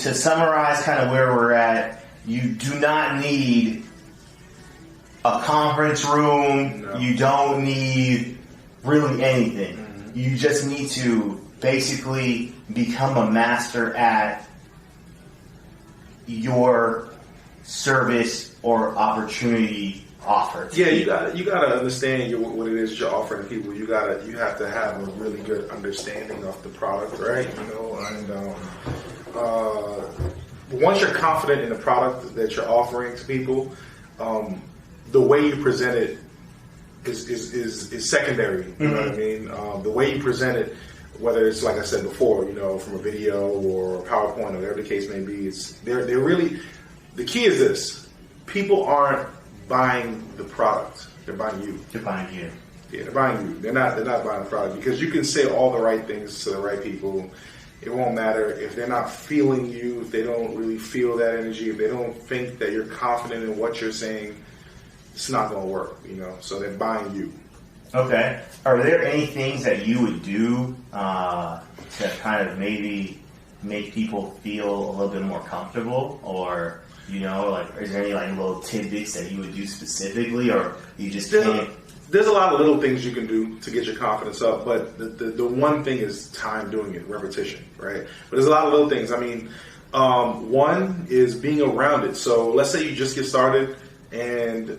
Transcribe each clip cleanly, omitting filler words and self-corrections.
to summarize kind of where we're at, you do not need a conference room. No. You don't need really anything. Mm-hmm. You just need to basically become a master at your service or opportunity offered. Yeah, you gotta understand what it is you're offering people. You have to have a really good understanding of the product, right? And once you're confident in the product that you're offering to people, the way you present it is secondary. You know what I mean? The way you present it, whether it's like I said before, from a video or PowerPoint or whatever the case may be, they're really, the key is this: people aren't buying the product; they're buying you. They're buying you. Yeah, they're buying you. They're not buying the product, because you can say all the right things to the right people. It won't matter if they're not feeling you, if they don't really feel that energy, if they don't think that you're confident in what you're saying. It's not going to work, so they're buying you. Okay. Are there any things that you would do to kind of maybe make people feel a little bit more comfortable? Or, is there any little tidbits that you would do specifically, or you just can't? There's a lot of little things you can do to get your confidence up, but the one thing is time doing it, repetition, right? But there's a lot of little things. I mean, one is being around it. So let's say you just get started, and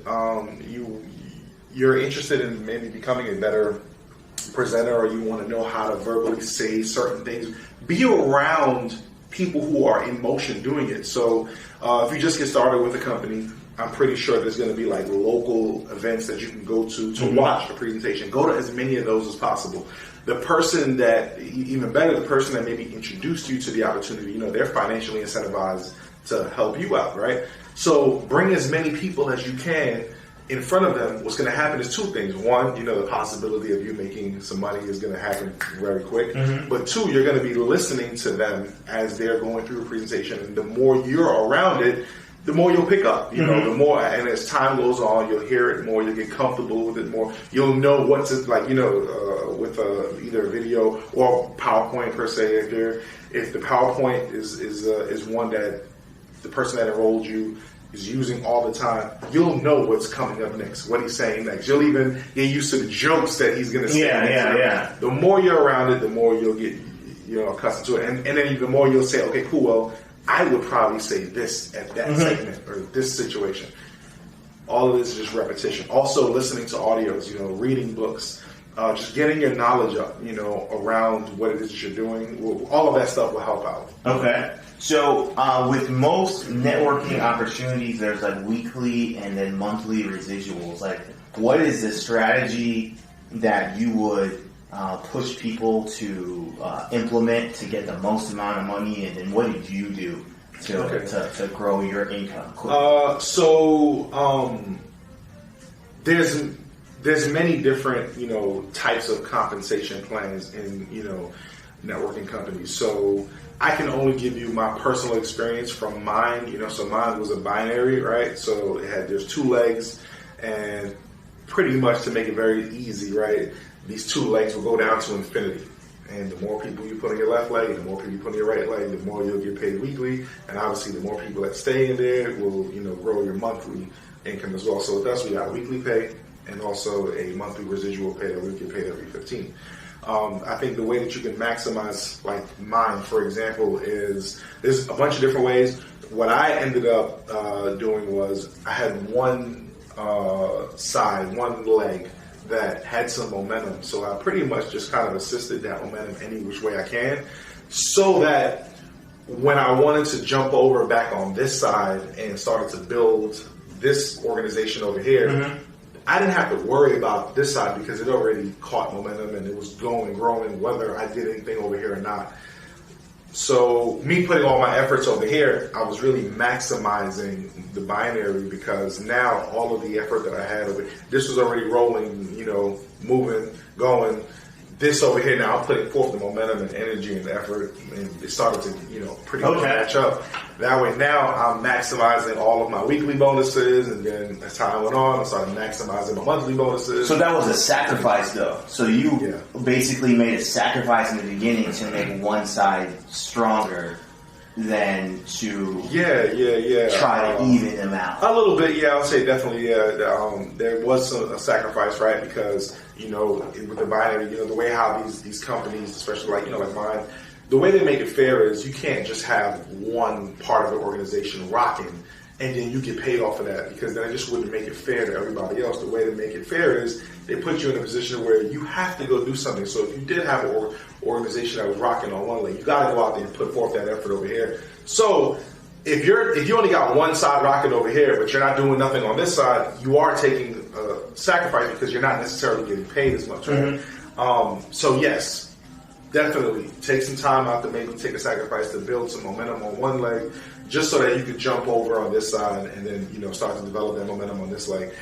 you're interested in maybe becoming a better presenter, or you want to know how to verbally say certain things. Be around people who are in motion doing it. So if you just get started with a company, I'm pretty sure there's going to be like local events that you can go to watch a presentation. Go to as many of those as possible. The person that, even better, the person that maybe introduced you to the opportunity, they're financially incentivized to help you out, right? So bring as many people as you can in front of them. What's going to happen is two things. One, the possibility of you making some money is going to happen very quick. Mm-hmm. But two, you're going to be listening to them as they're going through a presentation. And the more you're around it, the more you'll pick up, the more, and as time goes on, you'll hear it more, you'll get comfortable with it more, you'll know what to, with either a video or PowerPoint per se. If the PowerPoint is one that the person that enrolled you is using all the time, you'll know what's coming up next, what he's saying next. You'll even get used to the jokes that he's going to say next. Yeah. The more you're around it, the more you'll get accustomed to it, and then the more you'll say, okay, cool, well, I would probably say this at that segment or this situation. All of this is just repetition. Also, listening to audios, reading books, just getting your knowledge up, around what it is that you're doing. All of that stuff will help out. Okay. So with most networking opportunities, there's like weekly and then monthly residuals. Like, what is the strategy that you would push people to implement to get the most amount of money, and then what did you do to grow your income quickly? There's many different types of compensation plans in networking companies. So I can only give you my personal experience from mine. So mine was a binary, right? So there's two legs, and pretty much to make it very easy, right? These two legs will go down to infinity. And the more people you put on your left leg, the more people you put on your right leg, the more you'll get paid weekly. And obviously, the more people that stay in there will, grow your monthly income as well. So with us, we got weekly pay and also a monthly residual pay that we get paid every 15. I think the way that you can maximize, like mine, for example, is there's a bunch of different ways. What I ended up doing was I had one leg that had some momentum. So I pretty much just kind of assisted that momentum any which way I can, so that when I wanted to jump over back on this side and started to build this organization over here, I didn't have to worry about this side because it already caught momentum and it was growing, whether I did anything over here or not. So me putting all my efforts over here, I was really maximizing the binary, because now all of the effort that I had over this was already rolling, moving, going. This over here now, I'm putting forth the momentum and energy and effort, and it started to, pretty much match up. That way now I'm maximizing all of my weekly bonuses, and then as time went on, I started maximizing my monthly bonuses. So that was a sacrifice, though. So you basically made a sacrifice in the beginning to make one side stronger. than to try to even them out. A little bit, yeah. I'll say definitely. There was a sacrifice, right? Because with the binary, the way how these companies, especially like mine, the way they make it fair is you can't just have one part of the organization rocking and then you get paid off of that, because that just wouldn't make it fair to everybody else. The way to make it fair is they put you in a position where you have to go do something. So if you did have an organization that was rocking on one leg, you got to go out there and put forth that effort over here. So if you only got one side rocking over here, but you're not doing nothing on this side, you are taking a sacrifice because you're not necessarily getting paid as much, right? So yes, definitely take some time out to maybe take a sacrifice to build some momentum on one leg, just so that you could jump over on this side and then start to develop that momentum on this leg.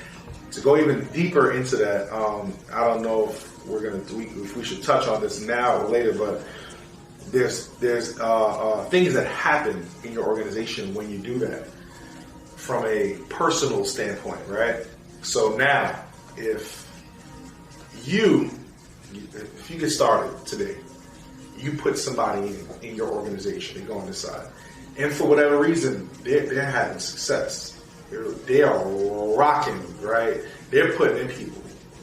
To go even deeper into that, I don't know if if we should touch on this now or later, but there's things that happen in your organization when you do that from a personal standpoint, right? So now, if you get started today, you put somebody in your organization, they go on this side, and for whatever reason, they're having success. They are rocking, right? They're putting in people,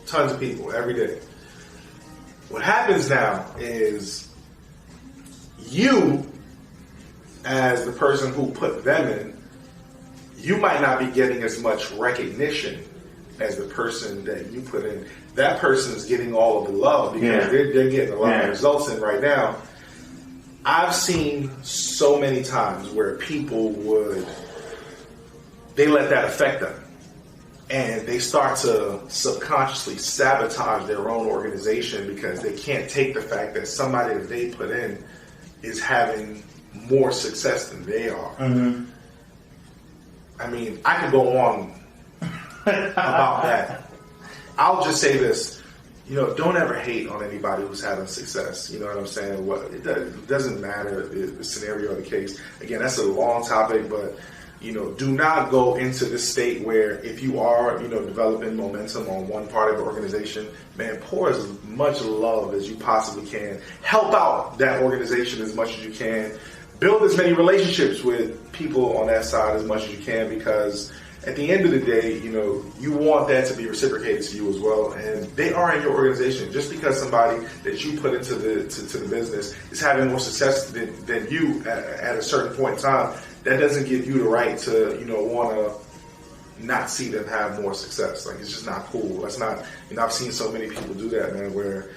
tons of people every day. What happens now is you, as the person who put them in, you might not be getting as much recognition as the person that you put in. That person is getting all of the love because they're getting a lot of results in right now. I've seen so many times where people they let that affect them. And they start to subconsciously sabotage their own organization because they can't take the fact that somebody that they put in is having more success than they are. I mean, I could go on about that. I'll just say this, don't ever hate on anybody who's having success. You know what I'm saying? It doesn't matter the scenario or the case. Again, that's a long topic, but do not go into this state where if you are, developing momentum on one part of the organization, man, pour as much love as you possibly can. Help out that organization as much as you can. Build as many relationships with people on that side as much as you can, because at the end of the day, you want that to be reciprocated to you as well. And they are in your organization. Just because somebody that you put into the business is having more success than you at a certain point in time, that doesn't give you the right to, want to not see them have more success. Like, it's just not cool. That's not, I've seen so many people do that, man, where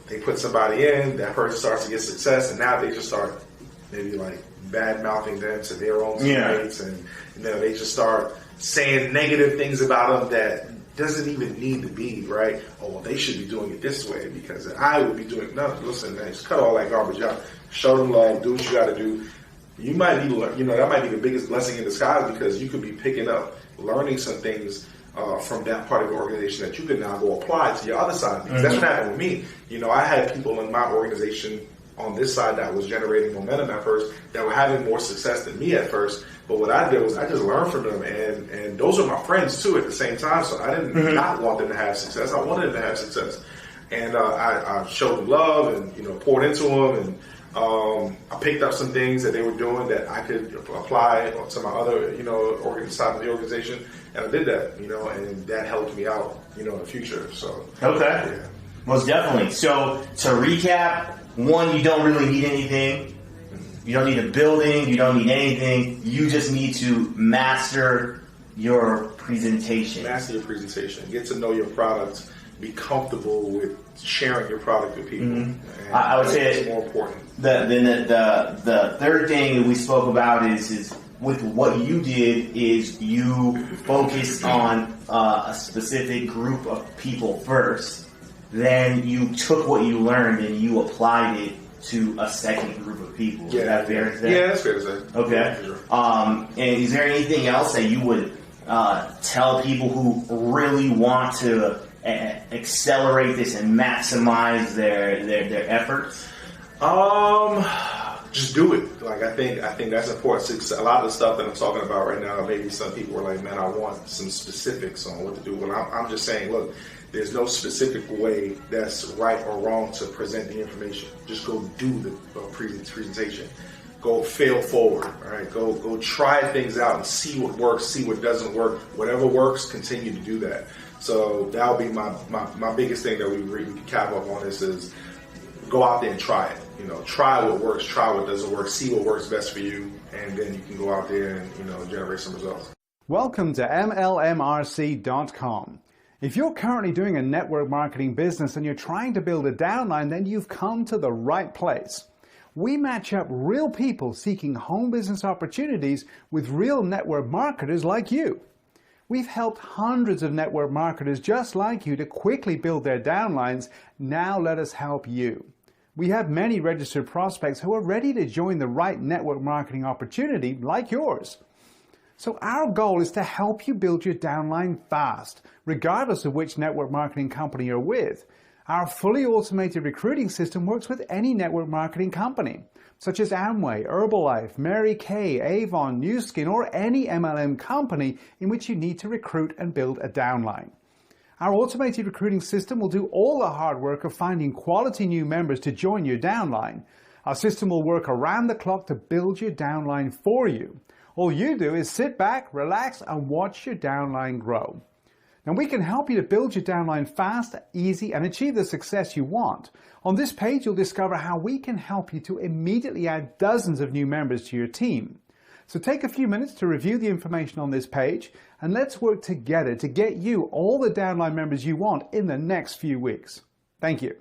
they put somebody in, that person starts to get success, and now they just start maybe like bad mouthing them to their own teammates, and they just start saying negative things about them that doesn't even need to be, right? Oh, well, they should be doing it this way because I would be doing it. No, listen, man, just cut all that garbage out. Show them love, do what you got to do. You might be, that might be the biggest blessing in disguise, because you could be picking up, learning some things from that part of the organization that you can now go apply to your other side. Because that's what happened with me. I had people in my organization on this side that was generating momentum at first, that were having more success than me at first. But what I did was I just learned from them, and those are my friends too at the same time. So I didn't not want them to have success. I wanted them to have success, and I showed them love and poured into them, and I picked up some things that they were doing that I could apply to my other side of the organization, and I did that, and that helped me out in the future. So most definitely. So to recap. One, you don't really need anything. You don't need a building. You don't need anything. You just need to master your presentation. Master your presentation. Get to know your product. Be comfortable with sharing your product with people. I would say it's more important. The third thing that we spoke about is with what you did is you focused on a specific group of people first. Then you took what you learned and you applied it to a second group of people. Is that fair to say? Yeah, that's fair to say. Okay. Yeah, sure. And is there anything else that you would tell people who really want to accelerate this and maximize their efforts? Just do it. Like, I think that's important. A lot of the stuff that I'm talking about right now, maybe some people are like, man, I want some specifics on what to do. But I'm just saying, look, there's no specific way that's right or wrong to present the information. Just go do the presentation. go fail forward. All right, go try things out and see what works, see what doesn't work. Whatever works, continue to do that. So that'll be my biggest thing that we can cap up on this is go out there and try it. Try what works, try what doesn't work, see what works best for you, and then you can go out there and generate some results. Welcome to MLMRC.COM. If you're currently doing a network marketing business and you're trying to build a downline, then you've come to the right place. We match up real people seeking home business opportunities with real network marketers like you. We've helped hundreds of network marketers just like you to quickly build their downlines. Now let us help you. We have many registered prospects who are ready to join the right network marketing opportunity like yours. So our goal is to help you build your downline fast, regardless of which network marketing company you're with. Our fully automated recruiting system works with any network marketing company, such as Amway, Herbalife, Mary Kay, Avon, Nu Skin, or any MLM company in which you need to recruit and build a downline. Our automated recruiting system will do all the hard work of finding quality new members to join your downline. Our system will work around the clock to build your downline for you. All you do is sit back, relax, and watch your downline grow. Now we can help you to build your downline fast, easy, and achieve the success you want. On this page, you'll discover how we can help you to immediately add dozens of new members to your team. So take a few minutes to review the information on this page, and let's work together to get you all the downline members you want in the next few weeks. Thank you.